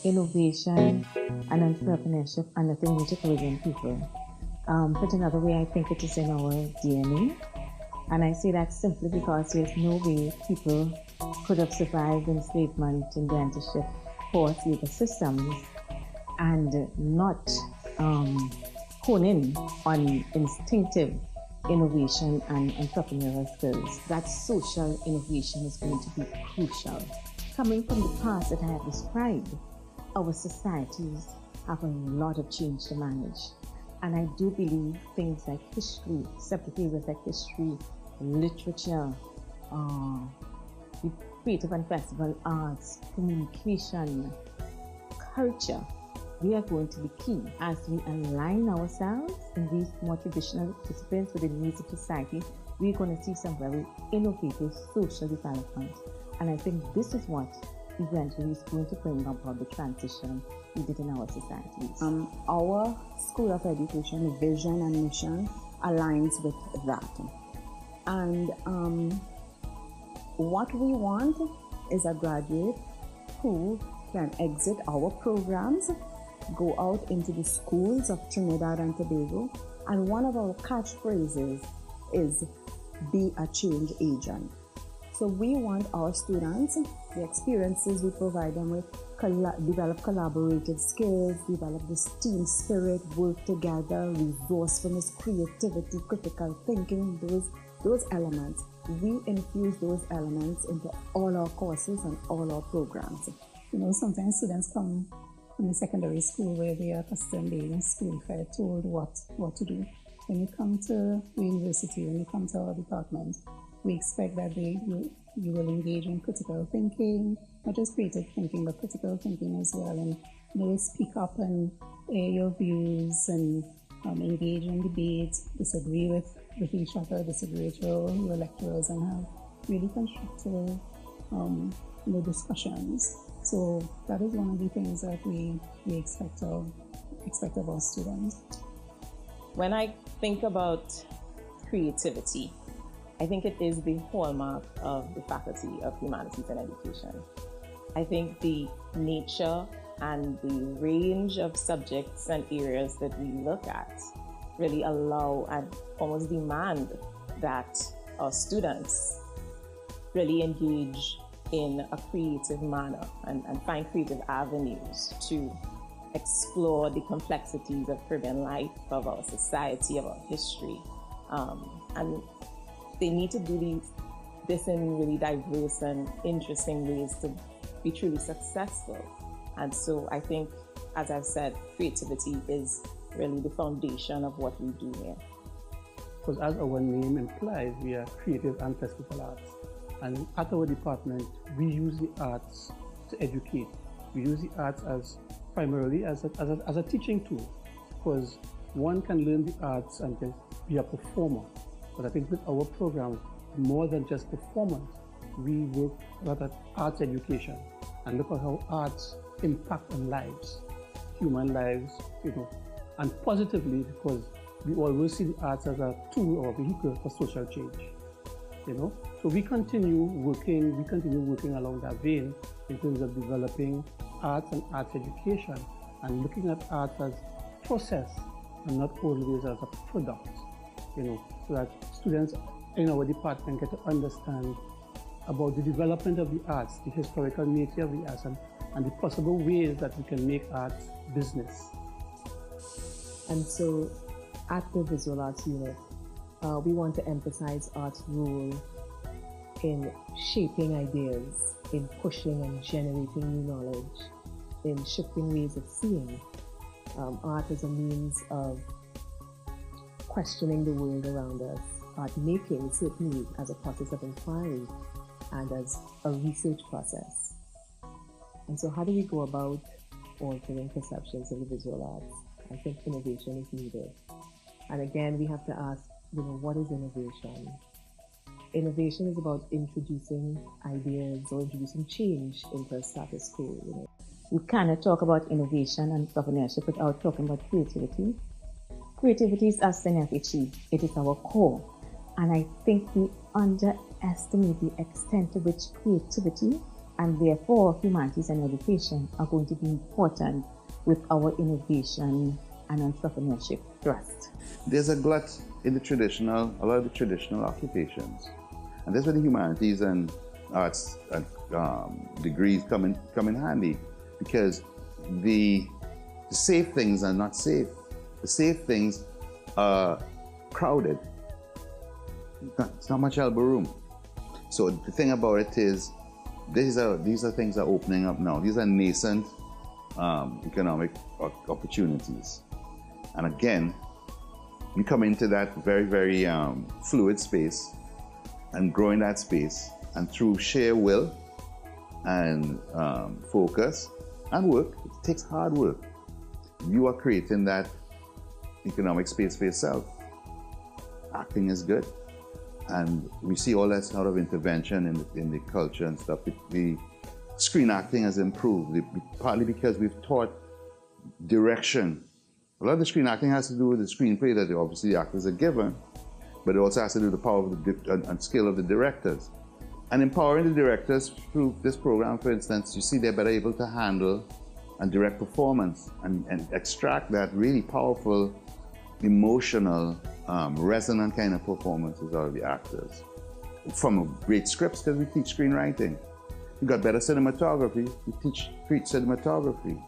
innovation and entrepreneurship are nothing new to Caribbean people. Put another way, I think it is in our DNA. And I say that simply because there's no way people could have survived enslavement, indentureship, forced labor systems, and not hone in on instinctive innovation and entrepreneurial skills. That social innovation is going to be crucial. Coming from the past that I have described, our societies have a lot of change to manage. And I do believe things like history, subject areas like history, literature, the creative and festival arts, communication, culture, they are going to be key as we align ourselves in these more traditional disciplines with the needs of society. We're going to see some very innovative social development. And I think this is what eventually is going to bring about the transition needed in our societies. Our School of Education vision and mission aligns with that. And what we want is a graduate who can exit our programs, go out into the schools of Trinidad and Tobago, and one of our catchphrases is be a change agent. So we want our students, the experiences we provide them with, develop collaborative skills, develop this team spirit, work together, resourcefulness, creativity, critical thinking, those elements. We infuse those elements into all our courses and all our programs. You know, sometimes students come from the secondary school where they are accustomed being spoon-fed, told what to do. When you come to the university, when you come to our department, we expect that you will engage in critical thinking, not just creative thinking, but critical thinking as well, and speak up and air your views and engage in debate, disagree with each other, disagree with your lecturers, and have really constructive discussions. So that is one of the things that we expect of our students. When I think about creativity, I think it is the hallmark of the Faculty of Humanities and Education. I think the nature and the range of subjects and areas that we look at really allow and almost demand that our students really engage in a creative manner and find creative avenues to explore the complexities of Caribbean life, of our society, of our history. And they need to do this in really diverse and interesting ways to be truly successful. And so I think, as I've said, creativity is really the foundation of what we do here. Because as our name implies, we are creative and festival arts. And at our department, we use the arts to educate. We use the arts as primarily as a teaching tool, because one can learn the arts and then be a performer. But I think with our program, more than just performance, we work a lot at arts education and look at how arts impact on lives, human lives, and positively, because we always see the arts as a tool or a vehicle for social change. So we continue working along that vein in terms of developing arts and arts education and looking at arts as process and not always as a product, so that students in our department get to understand about the development of the arts, the historical nature of the arts, and the possible ways that we can make arts business. And so at the Visual Arts Unit, we want to emphasize art's role in shaping ideas, in pushing and generating new knowledge, in shifting ways of seeing. Art as a means of questioning the world around us, art making certainly as a process of inquiry and as a research process. And so how do we go about altering perceptions of the visual arts? I think innovation is needed. And again, we have to ask, what is innovation? Innovation is about introducing ideas or introducing change into a status quo. We cannot talk about innovation and entrepreneurship without talking about creativity. Creativity is as Senefici. It is our core. And I think we underestimate the extent to which creativity And therefore, humanities and education are going to be important with our innovation and entrepreneurship thrust. There's a glut in a lot of the traditional occupations. And that's where the humanities and arts degrees come in handy, because the safe things are not safe. The safe things are crowded. It's not much elbow room. So the thing about it is, these are things that are opening up now. These are nascent economic opportunities. And again, you come into that very, very fluid space and grow in that space, and through sheer will and focus and work, it takes hard work. You are creating that economic space for yourself. Acting is good. And we see all that sort of intervention in the culture and stuff. The screen acting has improved, partly because we've taught direction. A lot of the screen acting has to do with the screenplay that obviously the actors are given, but it also has to do with the power of and skill of the directors. And empowering the directors through this program, for instance, you see they're better able to handle and direct performance and extract that really powerful, emotional, resonant kind of performances out of the actors. From great scripts, because we teach screenwriting. You got better cinematography, we teach cinematography.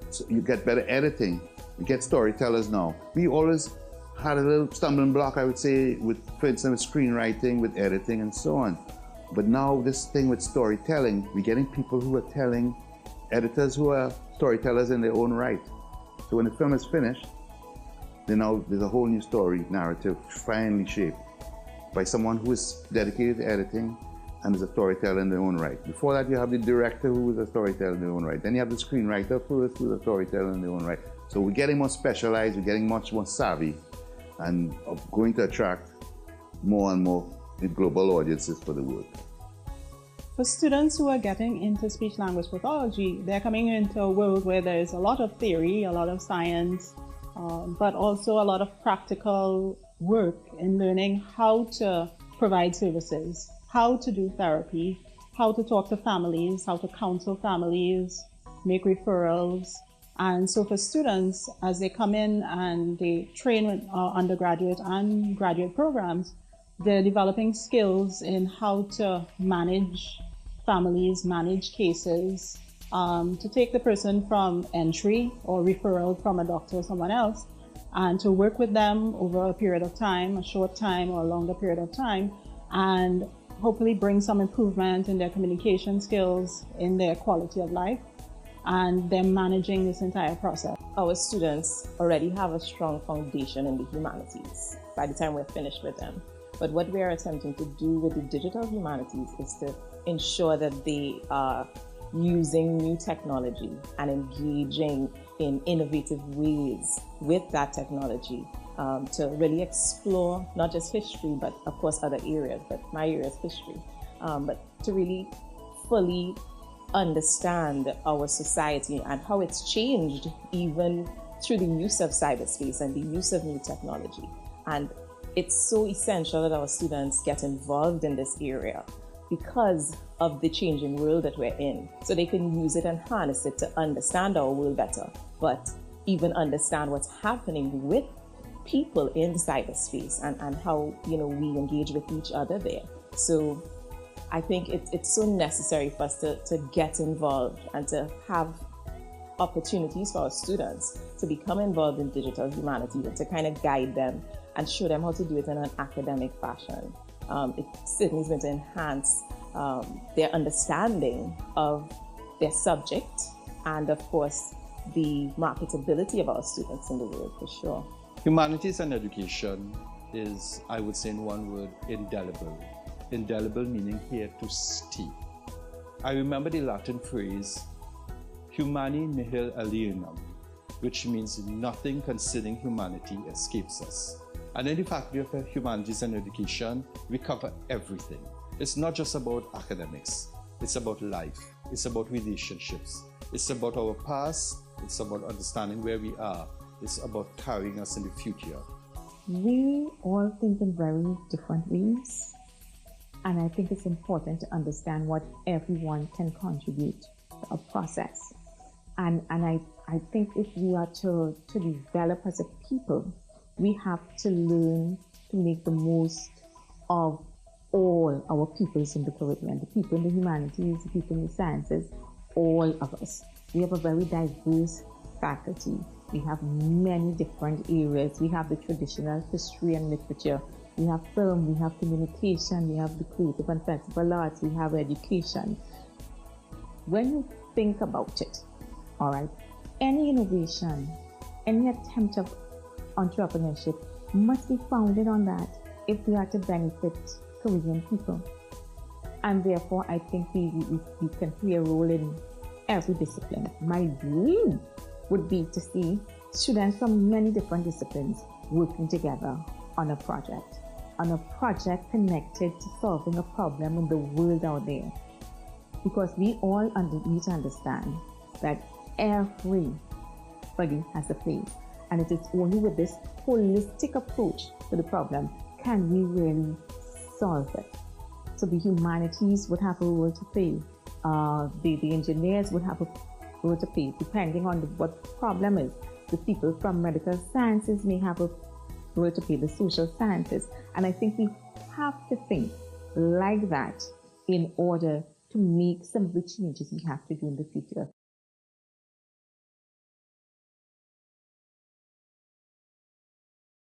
So you get better editing, you get storytellers now. We always had a little stumbling block, I would say, with, for instance, with screenwriting, with editing, and so on. But now this thing with storytelling, we're getting people who are telling, editors who are storytellers in their own right. So when the film is finished, there's a whole new story, narrative, finely shaped by someone who is dedicated to editing and is a storyteller in their own right. Before that, you have the director who is a storyteller in their own right. Then you have the screenwriter first, who is a storyteller in their own right. So we're getting more specialized, we're getting much more savvy, and going to attract more and more global audiences for the work. For students who are getting into speech-language pathology, they're coming into a world where there's a lot of theory, a lot of science, but also a lot of practical work in learning how to provide services, how to do therapy, how to talk to families, how to counsel families, make referrals. And so for students, as they come in and they train with undergraduate and graduate programs, they're developing skills in how to manage families, manage cases, to take the person from entry or referral from a doctor or someone else, and to work with them over a period of time, a short time or a longer period of time, and hopefully bring some improvement in their communication skills, in their quality of life, and them managing this entire process. Our students already have a strong foundation in the humanities by the time we're finished with them. But what we are attempting to do with the digital humanities is to ensure that they are using new technology and engaging in innovative ways with that technology to really explore not just history, but of course other areas, but my area is history, but to really fully understand our society and how it's changed even through the use of cyberspace and the use of new technology. And it's so essential that our students get involved in this area because of the changing world that we're in. So they can use it and harness it to understand our world better, but even understand what's happening with people in cyberspace and how, we engage with each other there. So I think it's so necessary for us to get involved and to have opportunities for our students to become involved in digital humanities and to kind of guide them and show them how to do it in an academic fashion. It certainly is going to enhance their understanding of their subject and, of course, the marketability of our students in the world, for sure. Humanities and education is, I would say in one word, indelible. Indelible meaning here to stay. I remember the Latin phrase, humani nihil alienum, which means nothing concerning humanity escapes us. And in the faculty of humanities and education, we cover everything. It's not just about academics. It's about life. It's about relationships. It's about our past. It's about understanding where we are. It's about carrying us in the future. We all think in very different ways. And I think it's important to understand what everyone can contribute to a process. And I think if we are to develop as a people, we have to learn to make the most of all our peoples in the curriculum, the people in the humanities, the people in the sciences, all of us. We have a very diverse faculty. We have many different areas. We have the traditional history and literature. We have film, we have communication, we have the creative and festival arts, we have education. When you think about it, all right, any innovation, any attempt of entrepreneurship must be founded on that if we are to benefit Caribbean people. And therefore, I think we can play a role in every discipline. My dream would be to see students from many different disciplines working together on a project connected to solving a problem in the world out there. Because we all need to understand that everybody has a place. And it is only with this holistic approach to the problem can we really solve it. So the humanities would have a role to play. The engineers would have a role to play, depending on what the problem is. The people from medical sciences may have a role to play, the social sciences. And I think we have to think like that in order to make some of the changes we have to do in the future.